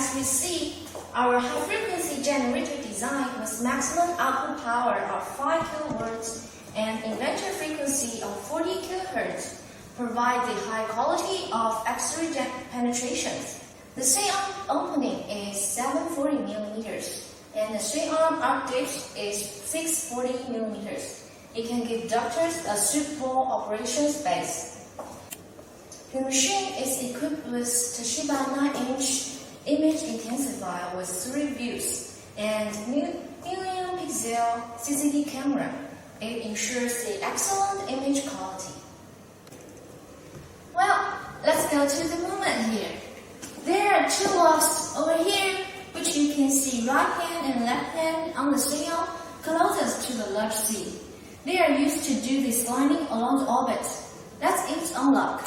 As we see, our high-frequency generator design with maximum output power of 5 kW and inventor frequency of 40 kHz provide the high quality of X-ray penetrations. The C-arm opening is 740 mm and the C-arm arc depth is 640 mm. It can give doctors a suitable operation space. The machine is equipped with Toshiba 9-inch image intensifier with 3 views and million-pixel CCD camera. It ensures the excellent image quality. Well, let's go to the movement here. There are 2 locks over here, which you can see right hand and left hand on the C-arm closest to the large C. They are used to do the sliding along the orbit. That's its unlock.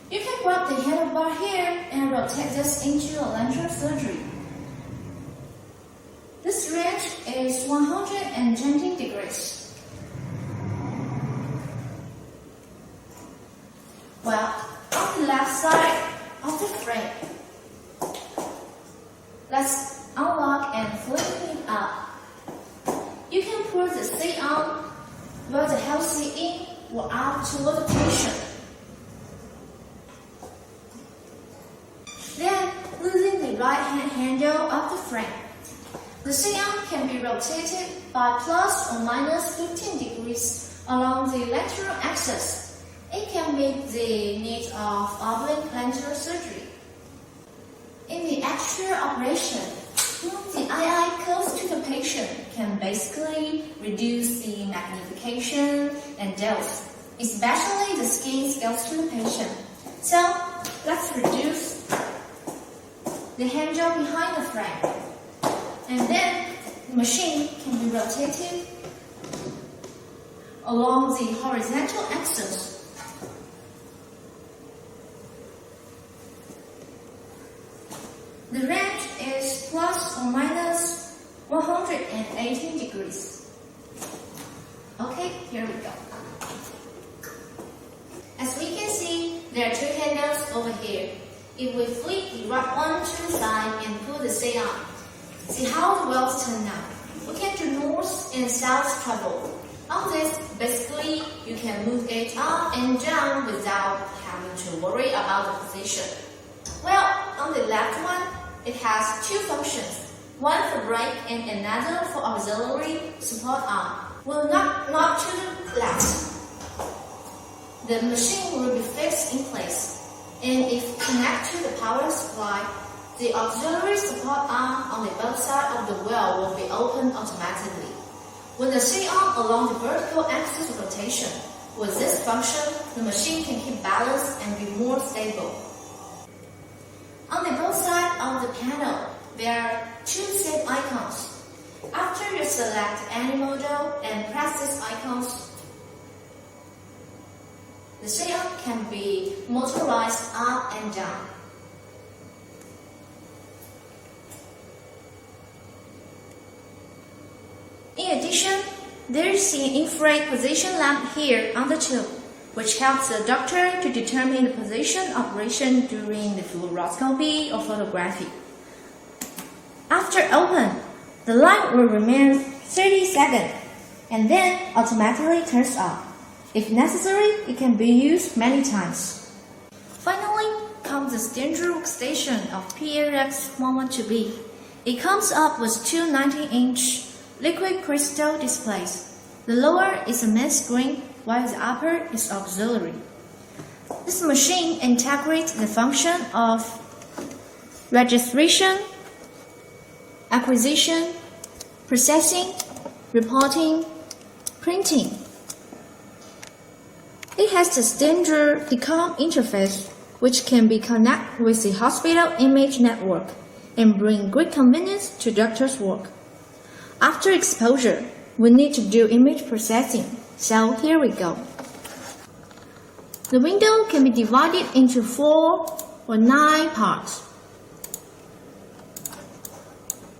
You can grab the handlebar here and rotate this into a lateral surgery. This range is 120 degrees. Well, on the left side of the frame, let's unlock and flip it up. You can pull the C-arm where the healthy in or out to rotation. Then, using the right-hand handle of the frame, the C-arm can be rotated by plus or minus 15 degrees along the lateral axis. It can meet the needs of oblique lateral surgery. In the actual operation, the eye close to the patient can basically reduce the magnification and depth, especially the skin close to the patient. So, let's reduce the handle behind the frame, and then the machine can be rotated along the horizontal axis. The range is plus or minus 180 degrees. Okay, here we go. As we can see, there are 2 handles over here. If we flip the right one to the side and pull the C-arm, see how the wheels turn out. We can do north and south travel. On this, basically, you can move it up and down without having to worry about the position. Well, on the left one, it has 2 functions, one for brake and another for auxiliary support arm. We'll knock to the left. The machine will be fixed in place, and if connected to the power supply, the auxiliary support arm on the both sides of the wheel will be opened automatically. When the C-arm along the vertical axis rotation, with this function, the machine can keep balance and be more stable. On the both sides of the panel, there are 2 save icons. After you select any model and press these icons, the C-arm can be motorized up and down. In addition, there is an infrared position lamp here on the tube, which helps the doctor to determine the position operation during the fluoroscopy or photography. After open, the light will remain 30 seconds and then automatically turns off. If necessary, it can be used many times. Finally comes the standard workstation of PRX112B. It comes up with 2 19-inch liquid crystal displays. The lower is a main screen, while the upper is auxiliary. This machine integrates the function of registration, acquisition, processing, reporting, printing. It has the standard DCOM interface, which can be connected with the hospital image network and bring great convenience to doctors' work. After exposure, we need to do image processing, so here we go. The window can be divided into 4 or 9 parts.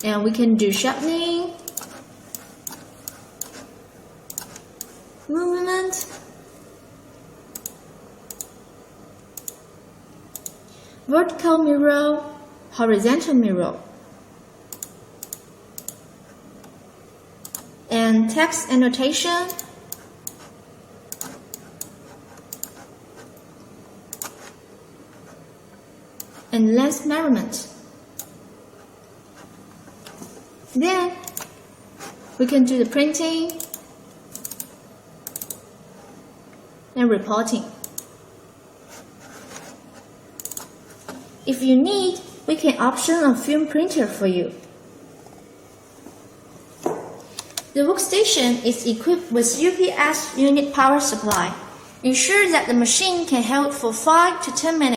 And we can do sharpening, movement, vertical mirror, horizontal mirror, and text annotation, and length measurement. Then we can do the printing and reporting. If you need, we can option a film printer for you. The workstation is equipped with UPS unit power supply. Ensure that the machine can hold for 5 to 10 minutes.